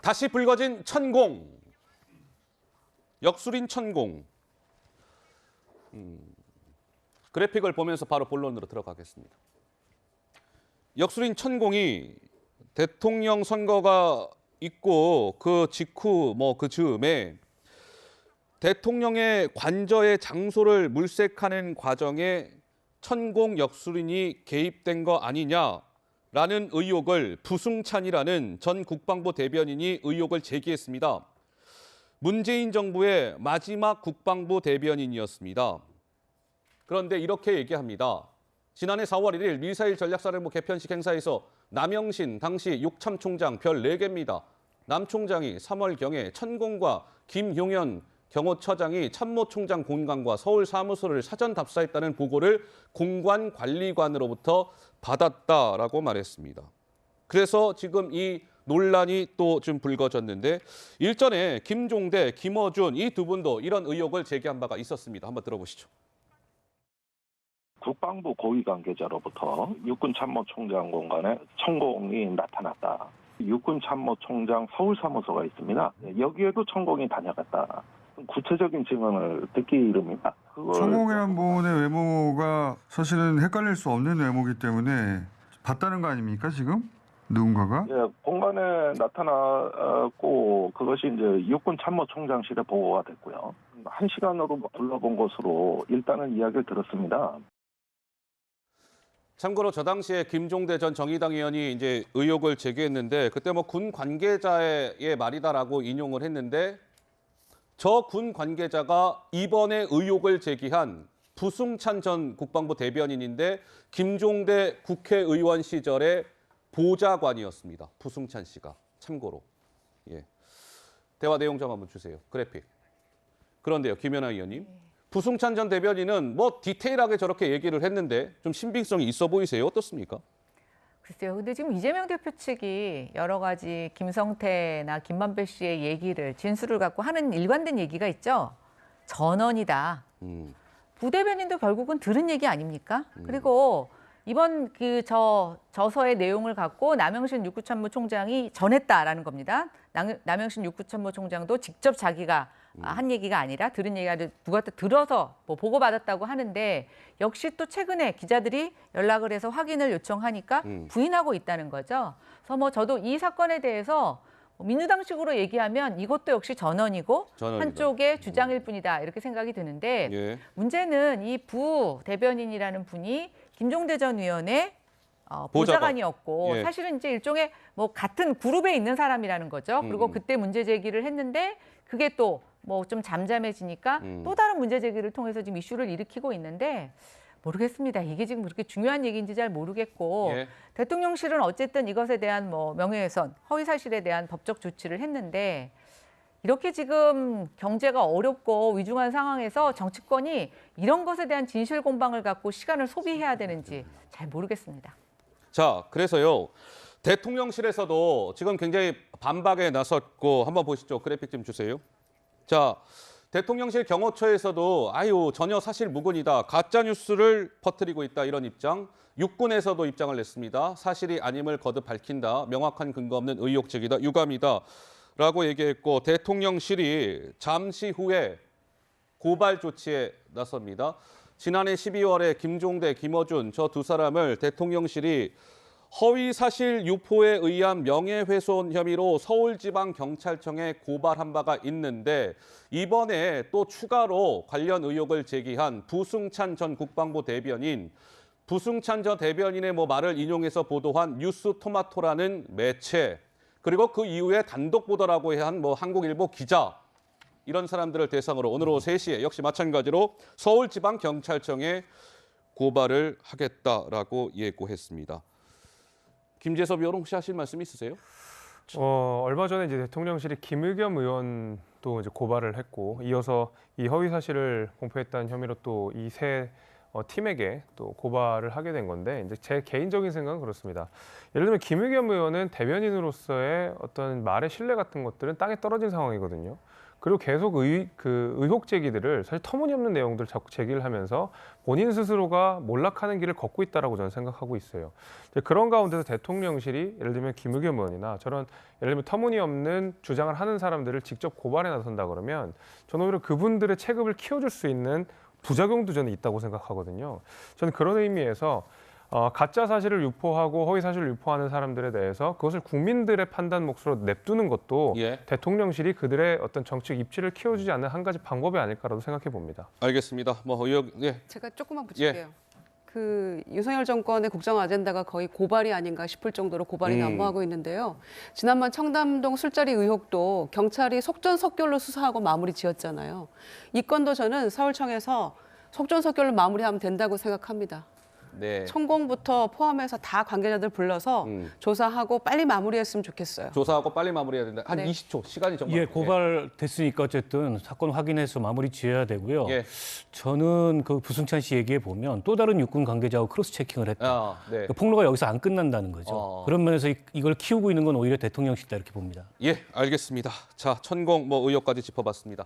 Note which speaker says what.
Speaker 1: 다시 불거진 천공. 역술인 천공. 그래픽을 보면서 바로 본론으로 들어가겠습니다. 역술인 천공이 대통령 선거가 있고 그 직후 그 즈음에 대통령의 관저의 장소를 물색하는 과정에 천공 역술인이 개입된 거 아니냐라는 의혹을 부승찬이라는 전 국방부 대변인이 의혹을 제기했습니다. 문재인 정부의 마지막 국방부 대변인이었습니다. 그런데 이렇게 얘기합니다. 지난해 4월 1일 미사일 전략사령부 개편식 행사에서 남영신 당시 육참총장 별 4개입니다. 남 총장이 3월경에 천공과 김용현 경호처장이 참모총장 공관과 서울 사무소를 사전 답사했다는 보고를 공관관리관으로부터 받았다라고 말했습니다. 그래서 지금 이 논란이 또 좀 불거졌는데 일전에 김종대, 김어준 이 두 분도 이런 의혹을 제기한 바가 있었습니다. 한번 들어보시죠.
Speaker 2: 국방부 고위 관계자로부터 육군 참모총장 공간에 천공이 나타났다. 육군 참모총장 서울 사무소가 있습니다. 여기에도 천공이 다녀갔다. 구체적인 증언을 듣기 이릅니다.
Speaker 3: 천공이라는 분의 외모가 사실은 헷갈릴 수 없는 외모이기 때문에 봤다는 거 아닙니까 지금? 누군가가?
Speaker 2: 예, 공간에 나타났고 그것이 이제 육군 참모총장실에 보고가 됐고요. 1시간으로 둘러본 것으로 일단은 이야기를 들었습니다.
Speaker 1: 참고로 저 당시에 김종대 전 정의당 의원이 이제 의혹을 제기했는데 그때 군 관계자의 말이다라고 인용을 했는데 저 군 관계자가 이번에 의혹을 제기한 부승찬 전 국방부 대변인인데 김종대 국회의원 시절의 보좌관이었습니다. 부승찬 씨가 참고로. 예. 대화 내용 좀 한번 주세요. 그래픽. 그런데요, 김연아 의원님. 부승찬 전 대변인은 디테일하게 저렇게 얘기를 했는데 좀 신빙성이 있어 보이세요? 어떻습니까?
Speaker 4: 글쎄요. 근데 지금 이재명 대표 측이 여러 가지 김성태나 김만배 씨의 얘기를 진술을 갖고 하는 일관된 얘기가 있죠. 전언이다. 부대변인도 결국은 들은 얘기 아닙니까? 그리고 이번 저서의 내용을 갖고 남영신 육구참모총장이 전했다라는 겁니다. 남영신 육구참모총장도 직접 자기가 한 얘기가 아니라 들은 얘기가 누구한테 들어서 보고받았다고 하는데 역시 또 최근에 기자들이 연락을 해서 확인을 요청하니까 부인하고 있다는 거죠. 그래서 저도 이 사건에 대해서 민주당식으로 얘기하면 이것도 역시 전언이고 한쪽의 주장일 뿐이다 이렇게 생각이 드는데
Speaker 1: 예.
Speaker 4: 문제는 이 부 대변인이라는 분이 김종대 전 의원의 보좌관이었고
Speaker 1: 예.
Speaker 4: 사실은 이제 일종의 같은 그룹에 있는 사람이라는 거죠. 그리고 그때 문제 제기를 했는데 그게 또 좀 잠잠해지니까 또 다른 문제 제기를 통해서 지금 이슈를 일으키고 있는데 모르겠습니다. 이게 지금 그렇게 중요한 얘기인지 잘 모르겠고
Speaker 1: 예.
Speaker 4: 대통령실은 어쨌든 이것에 대한 명예훼손, 허위사실에 대한 법적 조치를 했는데 이렇게 지금 경제가 어렵고 위중한 상황에서 정치권이 이런 것에 대한 진실 공방을 갖고 시간을 소비해야 되는지 잘 모르겠습니다.
Speaker 1: 자, 그래서요. 대통령실에서도 지금 굉장히 반박에 나섰고 한번 보시죠. 그래픽 좀 주세요. 자, 대통령실 경호처에서도 전혀 사실 무근이다. 가짜 뉴스를 퍼뜨리고 있다. 이런 입장. 육군에서도 입장을 냈습니다. 사실이 아님을 거듭 밝힌다. 명확한 근거 없는 의혹 제기다. 유감이다. 라고 얘기했고 대통령실이 잠시 후에 고발 조치에 나섭니다. 지난해 12월에 김종대, 김어준 저 두 사람을 대통령실이 허위사실 유포에 의한 명예훼손 혐의로 서울지방경찰청에 고발한 바가 있는데 이번에 또 추가로 관련 의혹을 제기한 부승찬 전 국방부 대변인, 부승찬 전 대변인의 말을 인용해서 보도한 뉴스토마토라는 매체, 그리고 그 이후에 단독 보도라고 한 한국일보 기자, 이런 사람들을 대상으로 오늘 오후 3시에 역시 마찬가지로 서울지방경찰청에 고발을 하겠다라고 예고했습니다. 김재섭 의원 혹시 하실 말씀 있으세요?
Speaker 5: 얼마 전에 이제 대통령실이 김의겸 의원도 이제 고발을 했고 이어서 이 허위 사실을 공표했다는 혐의로 또 이 세 팀에게 또 고발을 하게 된 건데 이제 제 개인적인 생각은 그렇습니다. 예를 들면 김의겸 의원은 대변인으로서의 어떤 말의 신뢰 같은 것들은 땅에 떨어진 상황이거든요. 그리고 계속 의혹 제기들을 사실 터무니없는 내용들을 자꾸 제기를 하면서 본인 스스로가 몰락하는 길을 걷고 있다라고 저는 생각하고 있어요. 이제 그런 가운데서 대통령실이 예를 들면 김의겸 의원이나 저런 예를 들면 터무니없는 주장을 하는 사람들을 직접 고발에 나선다 그러면 저는 오히려 그분들의 체급을 키워줄 수 있는 부작용도 저는 있다고 생각하거든요. 저는 그런 의미에서 가짜 사실을 유포하고 허위 사실을 유포하는 사람들에 대해서 그것을 국민들의 판단 몫으로 냅두는 것도
Speaker 1: 예.
Speaker 5: 대통령실이 그들의 어떤 정책 입지를 키워주지 않는 한 가지 방법이 아닐까라도 생각해 봅니다.
Speaker 1: 알겠습니다. 뭐 의혹 예.
Speaker 6: 제가 조금만 붙일게요. 그 윤석열 정권의 국정 아젠다가 거의 고발이 아닌가 싶을 정도로 고발이 난무하고 있는데요. 지난번 청담동 술자리 의혹도 경찰이 속전속결로 수사하고 마무리 지었잖아요. 이 건도 저는 서울청에서 속전속결로 마무리하면 된다고 생각합니다.
Speaker 1: 네.
Speaker 6: 천공부터 포함해서 다 관계자들 불러서 조사하고 빨리 마무리했으면 좋겠어요.
Speaker 1: 조사하고 빨리 마무리해야 된다. 한
Speaker 6: 네.
Speaker 1: 20초 시간이 정말.
Speaker 7: 예, 고발됐으니까 어쨌든 사건 확인해서 마무리 지어야 되고요.
Speaker 1: 예.
Speaker 7: 저는 그 부승찬 씨 얘기에 보면 또 다른 육군 관계자하고 크로스 체킹을 했다.
Speaker 1: 아, 네.
Speaker 7: 그 폭로가 여기서 안 끝난다는 거죠. 그런 면에서 이걸 키우고 있는 건 오히려 대통령실이다 이렇게 봅니다.
Speaker 1: 예, 알겠습니다. 자, 천공 뭐 의혹까지 짚어봤습니다.